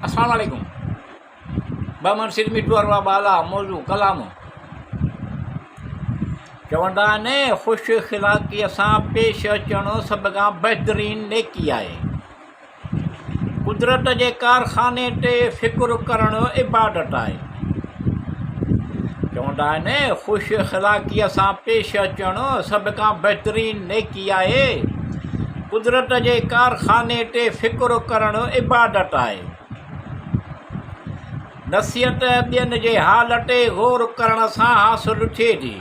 अस्सलाम वालेकुम। बमन सिरमी टुअरवा बाला मौजू कलाम चवंदा आहिनि ख़ुशि इख़्लाक़ीअ सां पेश अचणु सभ खां बहितरीन नेकी आहे। कुदरत जे कारखाने ते फ़िक्रु करणु इबादत आहे। चवंदा आहिनि ख़ुशि इख़्लाक़ीअ सां पेश अचणु सभ खां बहितरीन नेकी आहे। कुदरत जे कारखाने ते फ़िक्रु करणु इबादत आहे। नसीहत ॿियनि जे हाल ते ग़ौर करण सां हासिलु थिए थी।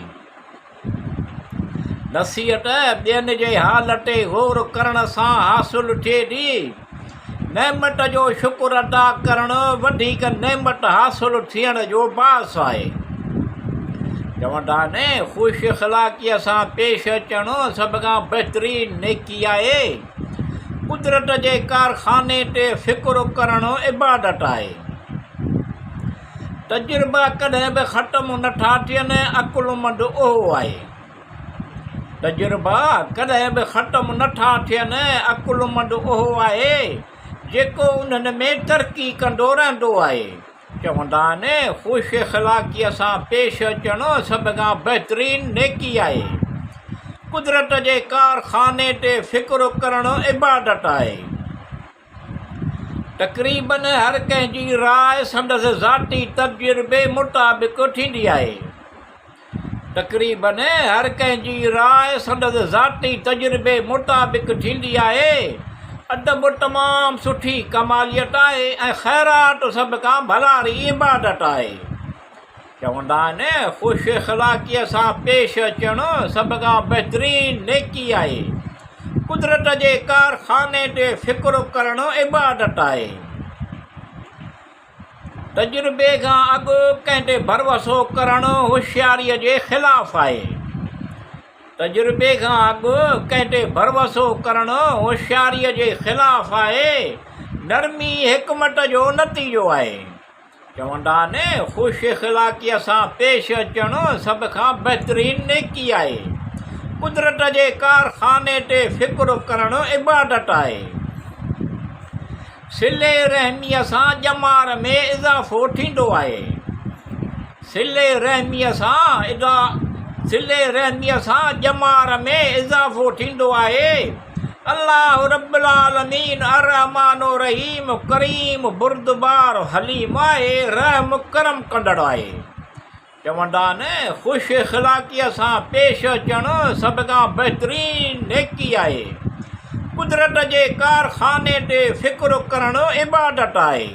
नसीहत ॿियनि जे हाल ते ग़ौर करण सां हासिलु थिए थी। नेमत जो शुक्र अदा करणु वधीक नेमत हासिलु थियण जो बास आहे। चवंदा आहिनि ख़ुशि इख़्लाक़ीअ सां पेश अचणु सभ खां बहितरीन नेकी आहे। कुदरत जे कारखाने ते फ़िक्रु करणु इबादत आहे। तजुर्बा कॾहिं बि ख़तमु नथा थियनि, अकुलमंद उहो आहे। तजुर्बा कॾहिं बि ख़तमु नथा थियनि, अकुलमंद उहो आहे जेको उन्हनि में तरक़ी कंदो रहंदो आहे। चवंदा आहिनि ख़ुशि इख़्लाक़ीअ सां पेश अचणु सभ खां बहितरीन नेकी आहे। कुदरत जे कारखाने ते फ़िक्रु करणु इबादत आहे। तक़रीबन हर कंहिंजी राय संदसि ज़ाती तजुर्बे मुताबिक़ थींदी आहे। तक़रीबन हर कंहिंजी राय संदसि ज़ाती तजुर्बे मुताबिक़ थींदी आहे। अदब तमामु सुठी कमालियत आहे ऐं ख़ैरात सभ खां भलारी इबादत आहे। चवंदा आहिनि ख़ुशि इख़्लाक़ीअ सां पेश अचणु सभ खां बहितरीन नेकी आहे। कुदरत जे कारखाने ते फ़िक्रु करणु इबादत आहे। तजुर्बे खां अॻु कंहिं ते भरवसो करणु होशियारीअ जे ख़िलाफ़ु आहे। तजुर्बे खां अॻु कंहिं ते भरवसो करणु होशियारीअ जे ख़िलाफ़ु आहे। नरमी हिकमत जो नतीजो आहे। चवंदा आहिनि ख़ुशि इख़्लाक़ीअ सां पेश अचणु सभ खां बहितरीन नेकी आहे। कुदरत जे कारखाने ते फ़िक्रु करणु इबादत आहे। सिले रहमीअ सां ॼमार में इज़ाफ़ो थींदो आहे। सिले रहमीअ सां ॼमार में इज़ाफ़ो थींदो आहे। अल्लाह रब्बुल आलमीन अर्रहमानो रहीम करीम बुरदबार हलीम आहे, रहम करम कंदड़ आहे। चवंदा आहिनि ख़ुशि इख़्लाक़ीअ सां पेश अचणु सभ खां बहितरीन नेकी आहे। कुदरत जे कारखाने ते फ़िक्रु करणु इबादत आहे।